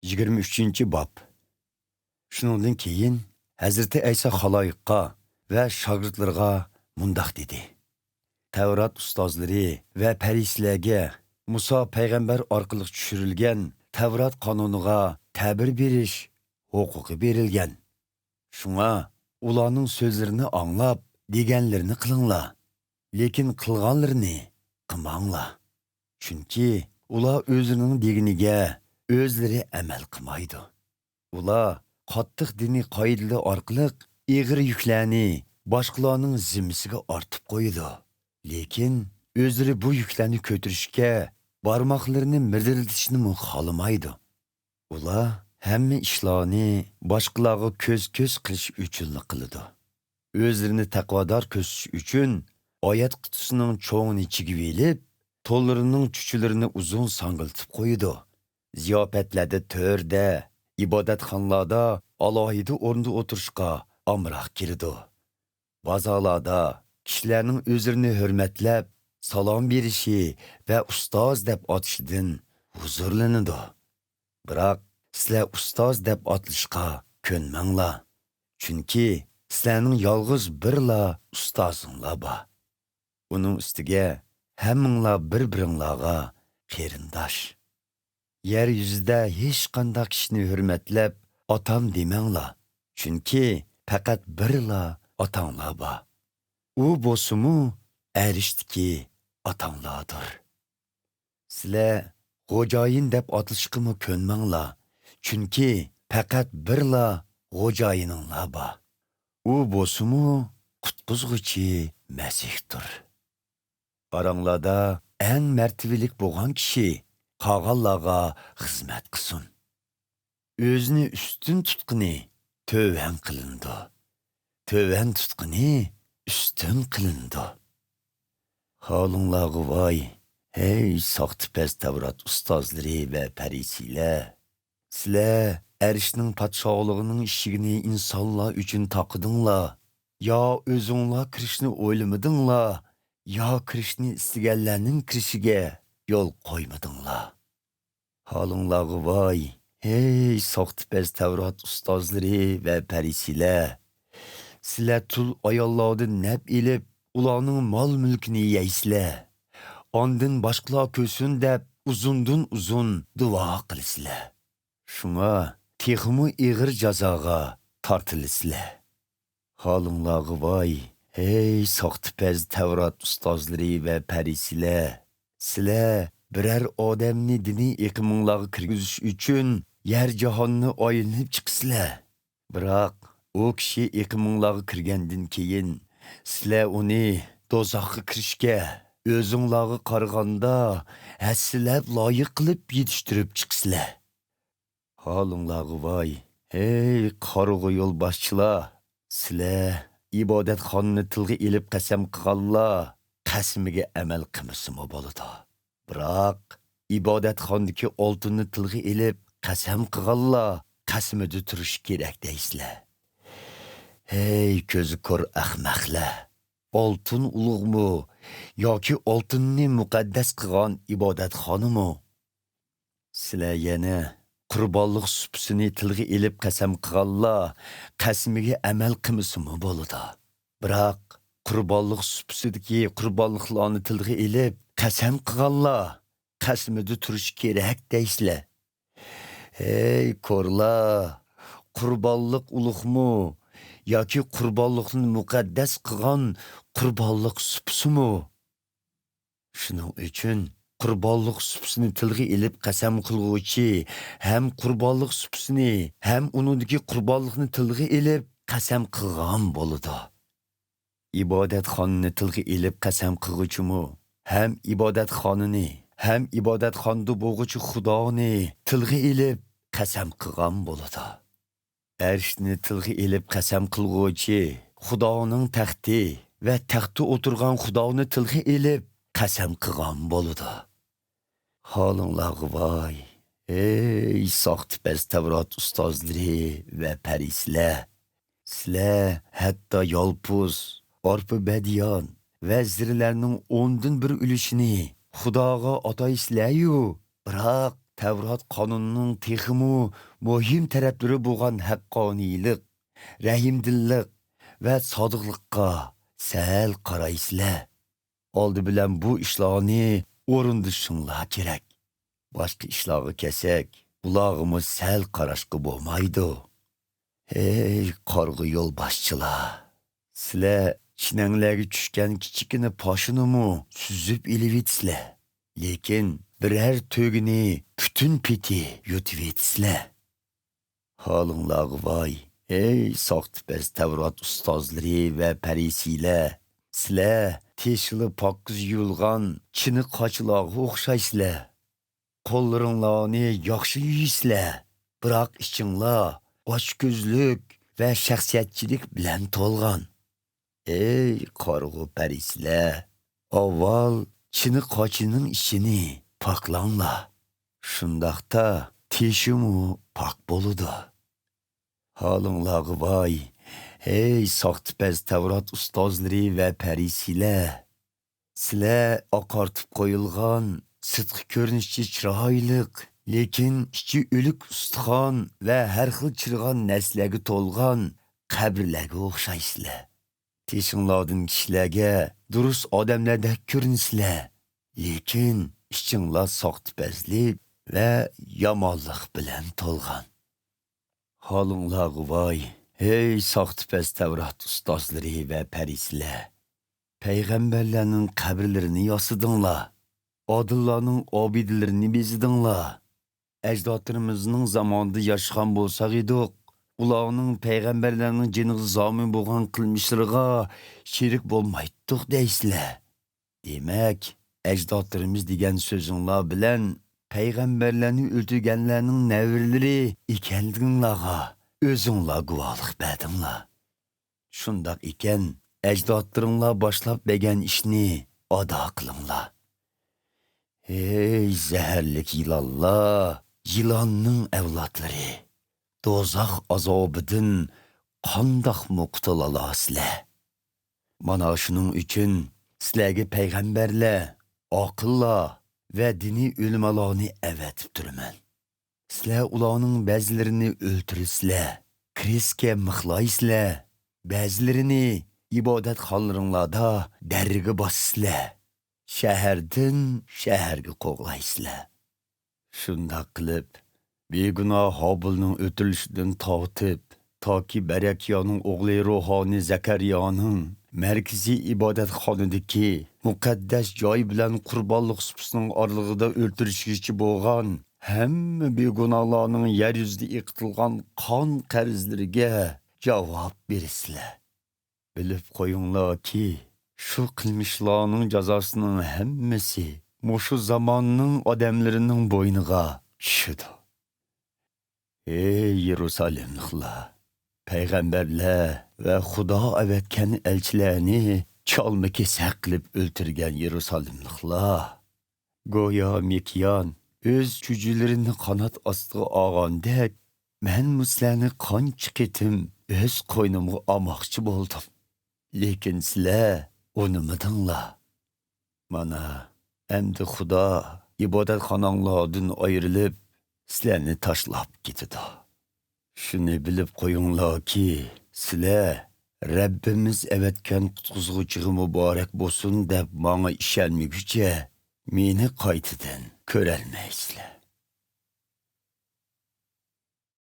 23. bab. Şunundan keyin Hazreti Aysa xaloyiqqa va shogirdlarga mundaq dedi. Tavrat ustozlari va farislarga Musa payg'ambar orqali tushirilgan Tavrat qonuniga ta'bir berish huquqi berilgan. Shunga ularning so'zlarini anglab, deganlarini qilinglar. Lekin qilganlarini qilmanglar. Chunki ular o'zining deganiga o'zlari amal qilmaydi. Ular qattiq diniy qoidalar orqali ig'ir yuklarni boshqalarning zimmasiga ortib qo'ydi. Lekin o'zlari bu yuklarni ko'tarishga barmoqlarini mirdilatishni xohlamaydi. Ular hamma ishlarni boshqalarga ko'z qilish uchun qiladi. O'zlarini taqvodor ko'rsatish uchun oyat qutisining cho'ngini chigib elib, to'llarining chuchularini uzun sangiltib qo'ydi. Ziyofatlarda to'rda, ibodatxonlarda alohida o'rinda o'tirishga amroq keladi. Bozorlarda kishilarning o'zlarini hurmatlab, salom berishi va ustoz deb atishidan huzurlanadi. Biroq sizlar ustoz deb atilishga ko'nmanglar. Chunki sizlarning yolg'iz birla ustozinglar bor. Uning ustiga hammanglar bir-biringlarga qarindosh. Yer yuzida hech qanday kishini hurmatlab otam demanglar. Chunki faqat birla otanglar bor. U bo'lsa-mu arishdiki otanglardir. Sizlar xo'jayin deb atilishga ko'nmanglar. Chunki faqat birla xo'jayininglar bor. U bo'lsa-mu qutquzg'uchi Masihdir. Aranglarda eng martabalik bo'lgan kishi qolganlarga xizmat qilsin. O'zini ustun tutqini tövan qilindi. Tövan tutqini ustun qilindi. Holinglarga voy, ey soxtipaz Tavrat ustozlari va farisilar. Sizlar arishning podshohligining eshigini insonlar uchun taqidinglar. Yo o'zinglar kirishni o'ylamadinglar, yo kirishni istaganlarning kirishiga yo'l qo'ymadinglar. Holinglarga voy, ey soxtipaz Tavrat ustozlari va farisilar. Sizlar tul ayollardan nab elib, ularning mol mulkini yeysizlar. Ondan boshqalar ko'rsin deb uzundan uzun duo qilasizlar. Shunga texmu ig'ir jazoga tortilasizlar. Holinglarga voy, ey soxtipaz Tavrat ustozlari va farisilar. Sizlar biror odamni diniy iqiminglarga kirgizish uchun yer jahonni oylanib chiqsizlar. Biroq u kishi iqiminglarga kirgandan keyin sizlar uni do'zaxga kirishga o'zinglarga qaraganda hassilab loyiq qilib yetishtirib chiqsizlar. Holinglarga voy, ey qarg'u yo'l boshchilar. Sizlar ibodatxonni tilga elib qasam qilganlar qasmiga amal qilmasimi bo'ladi. Biroq ibodatxondagi oltinni tilga elib qasam qilganlar qasmida turish kerak deysizlar. Hey ko'zi ko'r ahmoqlar. Oltin ulug'mi yoki oltinni muqaddas qilgan ibodatxonimi? Sizlar yana qurbonlik supisini tilga elib qasam qilganlar qasmiga amal qilmasimi bo'ladi. Biroq qurbonlik supisidagi qurbonliklarni tilga elib qasam qilganlar qasmida turish kerak deysizlar. Hey ko'rlar, qurbonlik ulug'mi yoki qurbonlikni muqaddas qilgan qurbonlik supisimi? Shuning uchun qurbonlik supisini tilga elib qasam qilguvchi ham qurbonlik supisini ham uningdagi qurbonlikni tilga elib qasam qilgan bo'ladi. Ibodatxonni tilga elib qasam qilguvchimi ham ibodatxonini ham ibodatxonda bo'lg'uchi Xudoni tilga elib qasam qilgan bo'ladi. Arshni tilga elib qasam qilguvchi Xudoning taxti va taxtda o'tirgan Xudoni tilga elib qasam qilgan bo'ladi. Holinglarga voy, ey soxtipaz Tavrat ustozlari va farisilar. Sizlar hatto yolpuz, orpa badiyon va zirlarning 10dan bir ulushini Xudoga ataysizlar-yu, biroq Tevrat kanununun texmu muhim tarafları bo'lgan haqqoniylik, rahimdillik ve sadıqlıqqa sal qaraysizlar. Oldi bilan bu ishlarni o'rindishinglar kerak. Boshqa ishlarga kelsak, bulog'imiz sal qarashqa bo'lmaydi. Ey qarg'ı yo'lboshchilar, sizlar chinanglarga tushgan kichikina poshinimi suzib ilivitsizlar. Lekin birer tөгini bütün peti yutivitsizlar. Halinglarga voy, ey soxtipaz Tevrat ustozlari va parisiylar, sizlar teshili pokiz yuyilgan chini qochilarga o'xshaysizlar. Qo'llaringlarni yaxshi yuysizlar, biroq ichinglar ochko'zlik va shaxsiyatchilik bilan to'lgan. Ey qarg'u parislar, avval chini qochining ishini poklanglar. Shundaqda teshimu pok bo'ladi. Halinglarga voy, ey soxtipaz Tevrat ustozlari va parisiylar, sizlar oqartib qo'yilgan sidqi ko'rinishchi chiroyliq, lekin ichi o'lik ustixon va har xil chirg'an narsalarga to'lgan qabrlarga o'xshaysizlar. Teshinglardan kishilarga durust odamlardek ko'rinsizlar, lekin ichinglar soxtipazlik va yomonlik bilan to'lgan. Halinglarga voy, ey soxtipaz Tevrat ustozlari va parislar, payg'ambarlarning qabrlarini yosidinglar, odillarning obidilarini bezidinglar. Ajdodlarimizning zamonida yashagan bo'lsak edik, ularning payg'ambarlarning jiniga zomin bo'lgan qilmishlariga sherik bo'lmaydiq deysizlar. Demak, ajdodlarimiz degan so'zinglar bilan payg'ambarlarni o'ldirganlarning navirlari ekanliginglarga o'zinglar guvohlik berdinglar. Shundoq ekan, ajdodlaringlar boshlab bergan ishni ado qilinglar. Ey zaharlik yilonlar, yilonning avlodlari, do'zax azobidan qandoq qutulalasizlar? Mana shuning uchun sizlarga payg'ambarlar, oqillar ve dini ülmalarını evetip durman. Sizler ularning ba'zilarini o'ltirsizlar, kriske mıxlaysizlar, ba'zilarini ibodatxonalaringlarda darriga bossizlar, shahardan shaharga qo'g'laysizlar. Shundoq qilib, begunoh Hobilning o'tilishidan tortib, toki Barakiyaning o'g'li ruhoniy Zakariyaning merkezi ibodatxonadagi muqaddas joy bilan qurbonlik supisining oralig'ida o'ltirishgichi bo'lgan hamma begunohlarning yer yuzida eqitilgan qon qarzlariga javob bersizlar. Bilib qo'yinglarki, shu qilmishlarning jazosining hammasi mushu zamonning odamlarining bo'yniga tushadi. Ey Yerusalemliklar, payg'ambarlar va Xudo avatgan elchilarni chalma kesak qilib o'ltirgan Yerusalemliklar, go'yo Mikyan o'z chujilarini qanot ostiga olgandek, men sizlarni qancha qitim o'z qo'ynimga olmoqchi bo'ldim. Lekin sizlar unimidinglar. Mana endi Xudo ibodatxonanglardan ayrilib sizlarni tashlab ketadi. Shuni bilib qo'yinglarki, sizlar Rabbimiz avatgan qutqizuvchiga muborak bo'lsin deb menga ishonmaguncha meni qaytadan ko'rolmaysizlar.